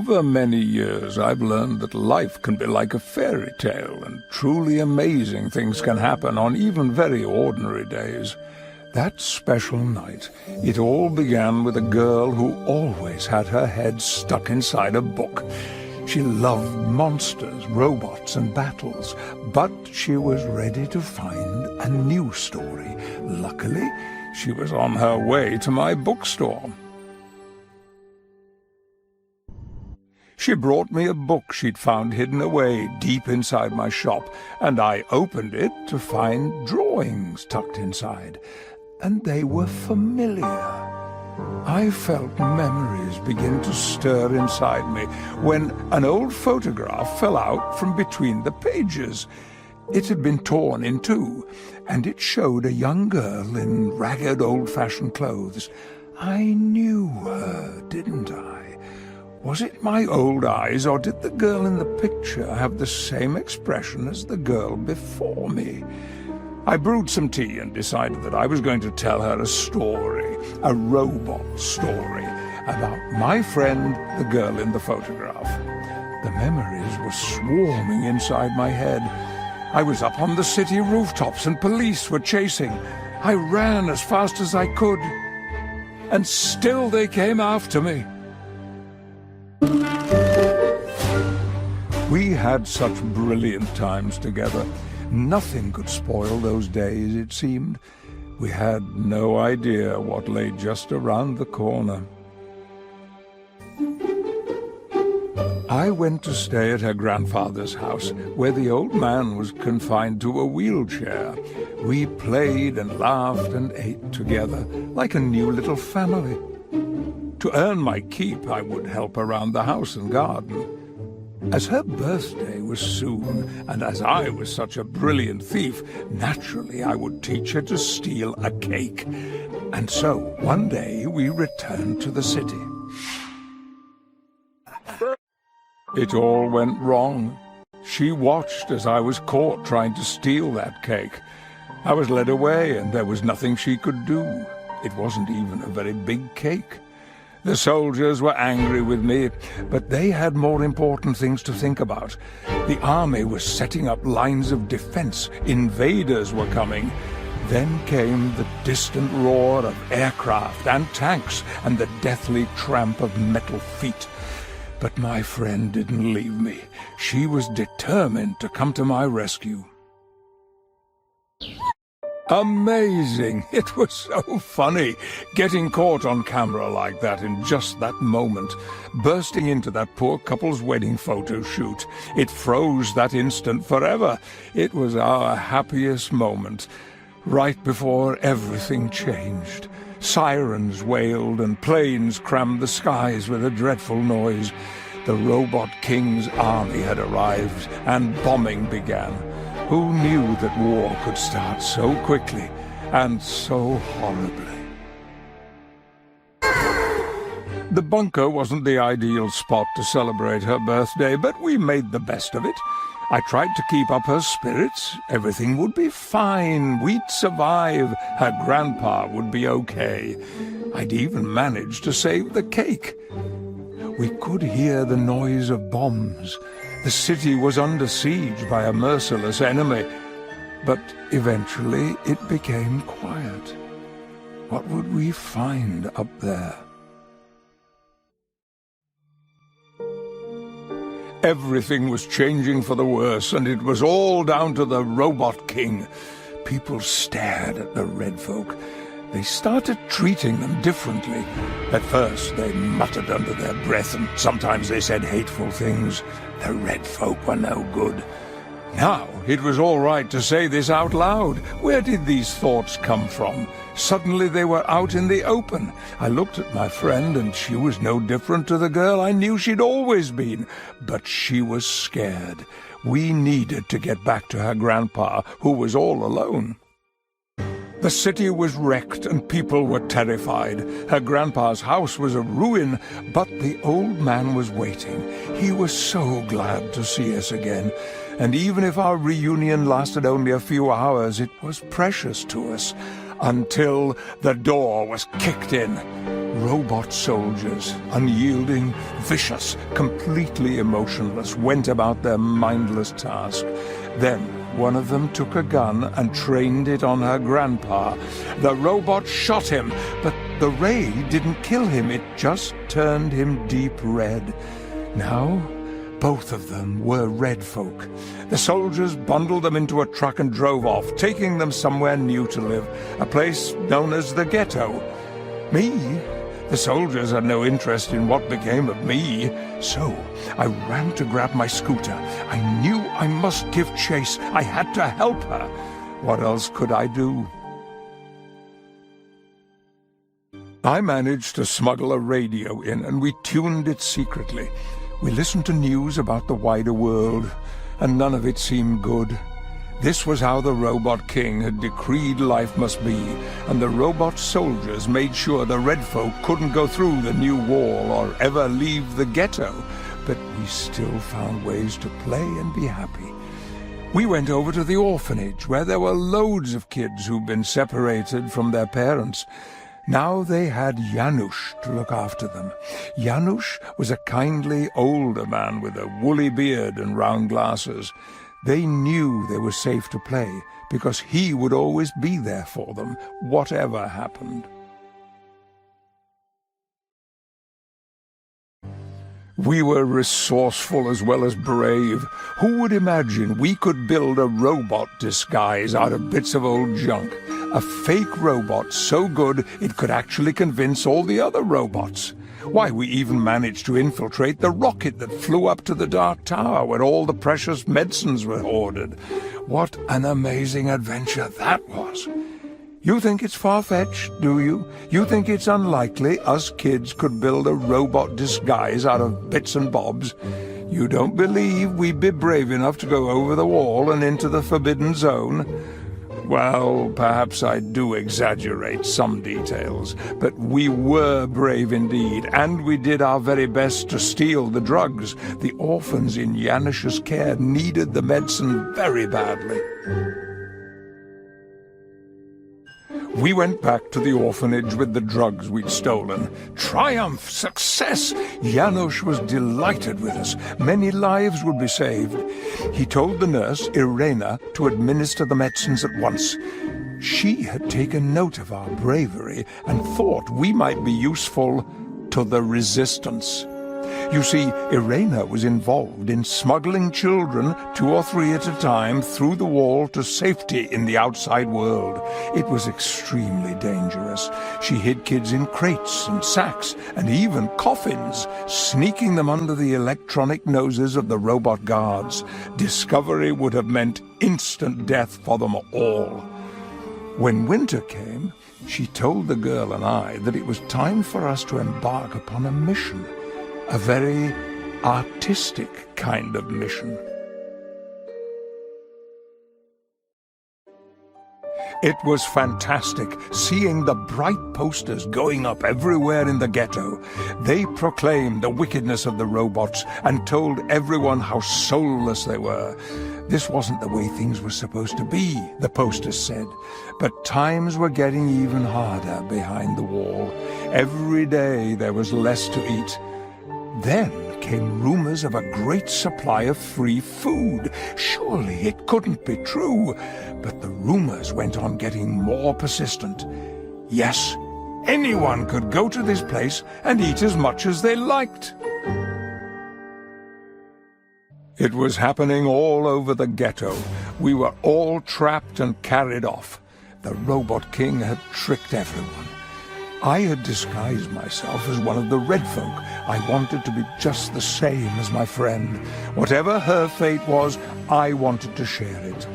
Over many years, I've learned that life can be like a fairy tale, and truly amazing things can happen on even very ordinary days. That special night, it all began with a girl who always had her head stuck inside a book. She loved monsters, robots, and battles, but she was ready to find a new story. Luckily, she was on her way to my bookstore. She brought me a book she'd found hidden away deep inside my shop, and I opened it to find drawings tucked inside, and they were familiar. I felt memories begin to stir inside me when an old photograph fell out from between the pages. It had been torn in two, and it showed a young girl in ragged old-fashioned clothes. I knew her, didn't I? Was it my old eyes, or did the girl in the picture have the same expression as the girl before me? I brewed some tea and decided that I was going to tell her a story, a robot story, about my friend, the girl in the photograph. The memories were swarming inside my head. I was up on the city rooftops and police were chasing. I ran as fast as I could, and still they came after me. We had such brilliant times together. Nothing could spoil those days, it seemed. We had no idea what lay just around the corner. I went to stay at her grandfather's house, where the old man was confined to a wheelchair. We played and laughed and ate together, like a new little family. To earn my keep, I would help around the house and garden. As her birthday was soon, and as I was such a brilliant thief, naturally I would teach her to steal a cake. And so, one day, we returned to the city. It all went wrong. She watched as I was caught trying to steal that cake. I was led away, and there was nothing she could do. It wasn't even a very big cake. The soldiers were angry with me, but they had more important things to think about. The army was setting up lines of defense. Invaders were coming. Then came the distant roar of aircraft and tanks and the deathly tramp of metal feet. But my friend didn't leave me. She was determined to come to my rescue. Amazing! It was so funny, getting caught on camera like that in just that moment, bursting into that poor couple's wedding photo shoot. It froze that instant forever. It was our happiest moment, right before everything changed. Sirens wailed and planes crammed the skies with a dreadful noise. The Robot King's army had arrived, and bombing began. Who knew that war could start so quickly and so horribly? The bunker wasn't the ideal spot to celebrate her birthday, but we made the best of it. I tried to keep up her spirits. Everything would be fine. We'd survive. Her grandpa would be okay. I'd even managed to save the cake. We could hear the noise of bombs. The city was under siege by a merciless enemy, but eventually it became quiet. What would we find up there? Everything was changing for the worse, and it was all down to the Robot King. People stared at the Red Folk. They started treating them differently. At first, they muttered under their breath, and sometimes they said hateful things. The Red Folk were no good. Now, it was all right to say this out loud. Where did these thoughts come from? Suddenly they were out in the open. I looked at my friend, and she was no different to the girl I knew she'd always been. But she was scared. We needed to get back to her grandpa, who was all alone. The city was wrecked and people were terrified. Her grandpa's house was a ruin, but the old man was waiting. He was so glad to see us again. And even if our reunion lasted only a few hours, it was precious to us. Until the door was kicked in. Robot soldiers, unyielding, vicious, completely emotionless, went about their mindless task. Then one of them took a gun and trained it on her grandpa. The robot shot him, but the ray didn't kill him. It just turned him deep red. Now, both of them were red folk. The soldiers bundled them into a truck and drove off, taking them somewhere new to live, a place known as the ghetto. Me? The soldiers had no interest in what became of me, so I ran to grab my scooter. I knew I must give chase. I had to help her. What else could I do? I managed to smuggle a radio in, and we tuned it secretly. We listened to news about the wider world, and none of it seemed good. This was how the Robot King had decreed life must be, and the robot soldiers made sure the red folk couldn't go through the new wall or ever leave the ghetto. But we still found ways to play and be happy. We went over to the orphanage, where there were loads of kids who'd been separated from their parents. Now they had Janusz to look after them. Janusz was a kindly older man with a woolly beard and round glasses. They knew they were safe to play because he would always be there for them, whatever happened. We were resourceful as well as brave. Who would imagine we could build a robot disguise out of bits of old junk? A fake robot so good it could actually convince all the other robots. Why, we even managed to infiltrate the rocket that flew up to the Dark Tower where all the precious medicines were hoarded. What an amazing adventure that was! You think it's far-fetched, do you? You think it's unlikely us kids could build a robot disguise out of bits and bobs? You don't believe we'd be brave enough to go over the wall and into the Forbidden Zone? Well, perhaps I do exaggerate some details, but we were brave indeed, and we did our very best to steal the drugs. The orphans in Janusz's care needed the medicine very badly. We went back to the orphanage with the drugs we'd stolen. Triumph! Success! Janusz was delighted with us. Many lives would be saved. He told the nurse, Irena, to administer the medicines at once. She had taken note of our bravery and thought we might be useful to the resistance. You see, Irena was involved in smuggling children, 2 or 3 at a time, through the wall to safety in the outside world. It was extremely dangerous. She hid kids in crates and sacks and even coffins, sneaking them under the electronic noses of the robot guards. Discovery would have meant instant death for them all. When winter came, she told the girl and I that it was time for us to embark upon a mission. A very artistic kind of mission. It was fantastic seeing the bright posters going up everywhere in the ghetto. They proclaimed the wickedness of the robots and told everyone how soulless they were. This wasn't the way things were supposed to be, the posters said. But times were getting even harder behind the wall. Every day there was less to eat. Then came rumors of a great supply of free food. Surely it couldn't be true. But the rumors went on getting more persistent. Yes, anyone could go to this place and eat as much as they liked. It was happening all over the ghetto. We were all trapped and carried off. The Robot King had tricked everyone. I had disguised myself as one of the red folk. I wanted to be just the same as my friend. Whatever her fate was, I wanted to share it.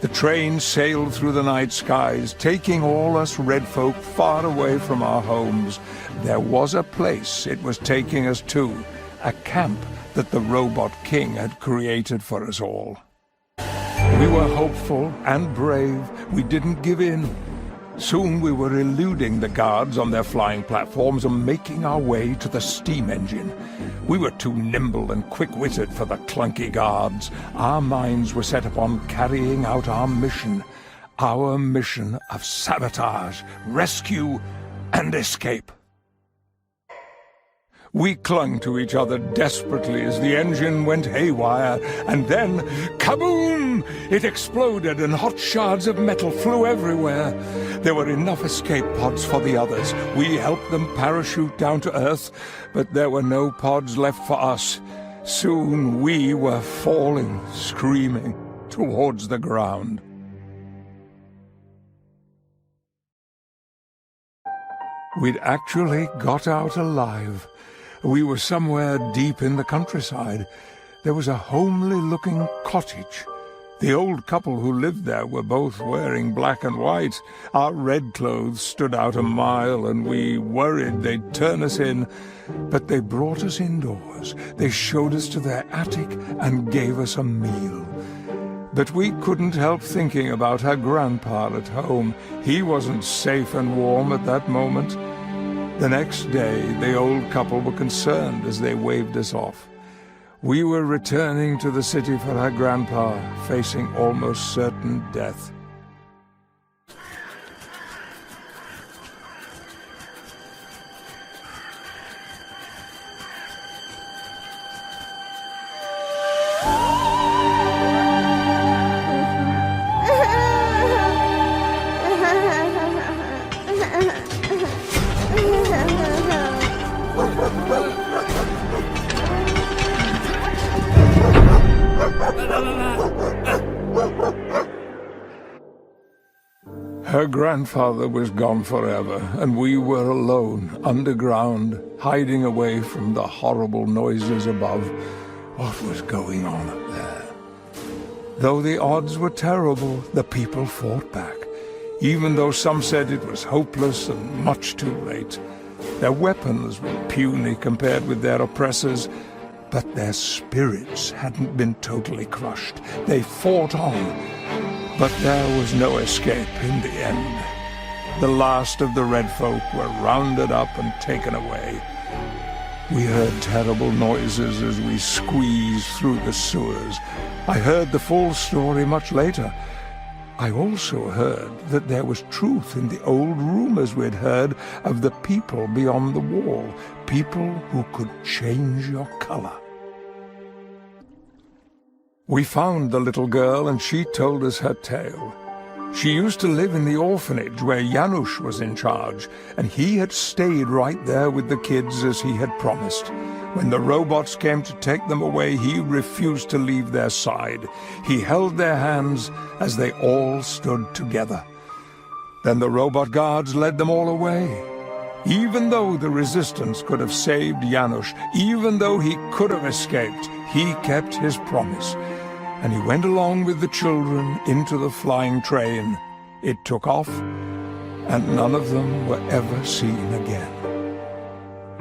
The train sailed through the night skies, taking all us red folk far away from our homes. There was a place it was taking us to, a camp that the Robot King had created for us all. We were hopeful and brave. We didn't give in. Soon we were eluding the guards on their flying platforms and making our way to the steam engine. We were too nimble and quick-witted for the clunky guards. Our minds were set upon carrying out our mission of sabotage, rescue, and escape. We clung to each other desperately as the engine went haywire, and then, kaboom! It exploded and hot shards of metal flew everywhere. There were enough escape pods for the others. We helped them parachute down to Earth, but there were no pods left for us. Soon we were falling, screaming, towards the ground. We'd actually got out alive. We were somewhere deep in the countryside. There was a homely-looking cottage. The old couple who lived there were both wearing black and white. Our red clothes stood out a mile, and we worried they'd turn us in. But they brought us indoors. They showed us to their attic and gave us a meal. But we couldn't help thinking about her grandpa at home. He wasn't safe and warm at that moment. The next day, the old couple were concerned as they waved us off. We were returning to the city for her grandpa, facing almost certain death. Her grandfather was gone forever, and we were alone, underground, hiding away from the horrible noises above. What was going on up there? Though the odds were terrible, the people fought back, even though some said it was hopeless and much too late. Their weapons were puny compared with their oppressors, but their spirits hadn't been totally crushed. They fought on. But there was no escape in the end. The last of the Red Folk were rounded up and taken away. We heard terrible noises as we squeezed through the sewers. I heard the full story much later. I also heard that there was truth in the old rumors we'd heard of the people beyond the wall, people who could change your color. We found the little girl, and she told us her tale. She used to live in the orphanage where Janusz was in charge, and he had stayed right there with the kids as he had promised. When the robots came to take them away, he refused to leave their side. He held their hands as they all stood together. Then the robot guards led them all away. Even though the resistance could have saved Janusz, even though he could have escaped, he kept his promise. And he went along with the children into the flying train. It took off, and none of them were ever seen again.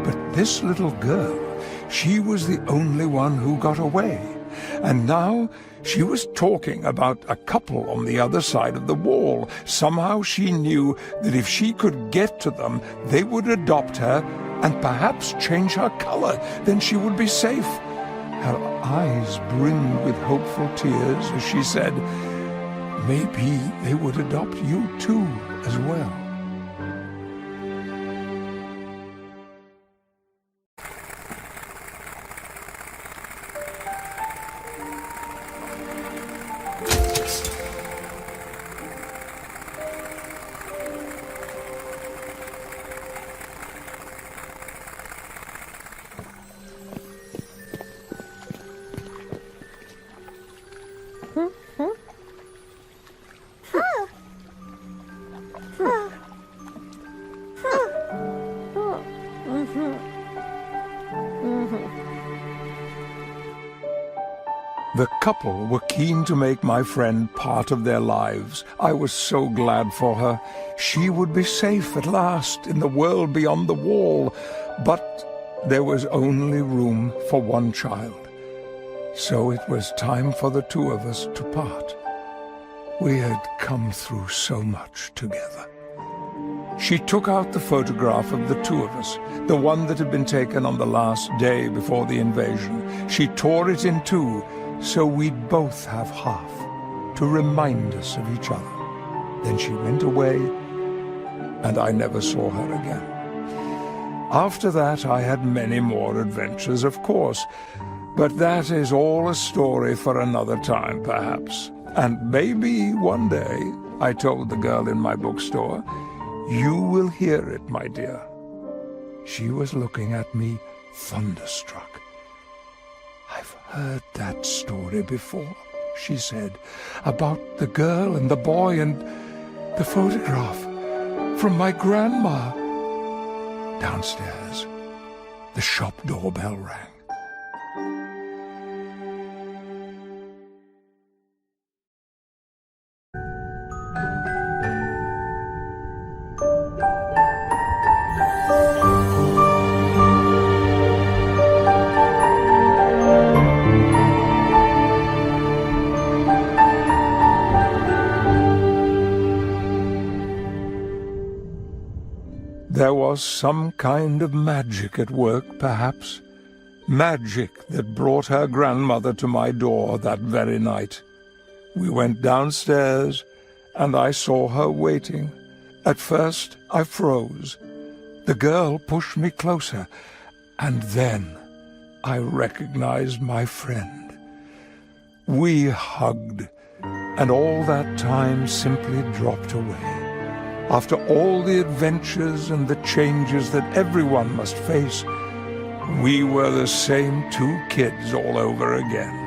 But this little girl, she was the only one who got away. And now she was talking about a couple on the other side of the wall. Somehow she knew that if she could get to them, they would adopt her and perhaps change her color. Then she would be safe. Her eyes brimmed with hopeful tears as she said, "Maybe they would adopt you too, as well." The couple were keen to make my friend part of their lives. I was so glad for her. She would be safe at last in the world beyond the wall. But there was only room for one child. So it was time for the two of us to part. We had come through so much together. She took out the photograph of the two of us, the one that had been taken on the last day before the invasion. She tore it in two, so we'd both have half, to remind us of each other. Then she went away, and I never saw her again. After that, I had many more adventures, of course, but that is all a story for another time, perhaps. And maybe one day, I told the girl in my bookstore, you will hear it, my dear. She was looking at me, thunderstruck. I've heard that story before, she said, about the girl and the boy and the photograph from my grandma. Downstairs, the shop doorbell rang. There was some kind of magic at work, perhaps. Magic that brought her grandmother to my door that very night. We went downstairs, and I saw her waiting. At first, I froze. The girl pushed me closer, and then I recognized my friend. We hugged, and all that time simply dropped away. After all the adventures and the changes that everyone must face, we were the same two kids all over again.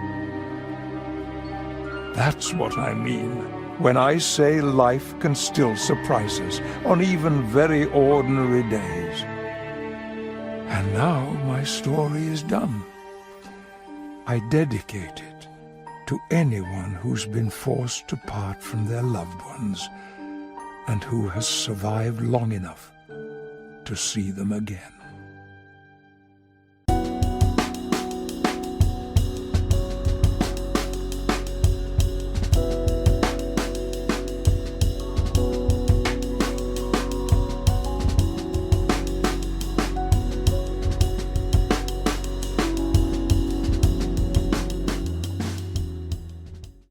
That's what I mean when I say life can still surprise us on even very ordinary days. And now my story is done. I dedicate it to anyone who's been forced to part from their loved ones and who has survived long enough to see them again.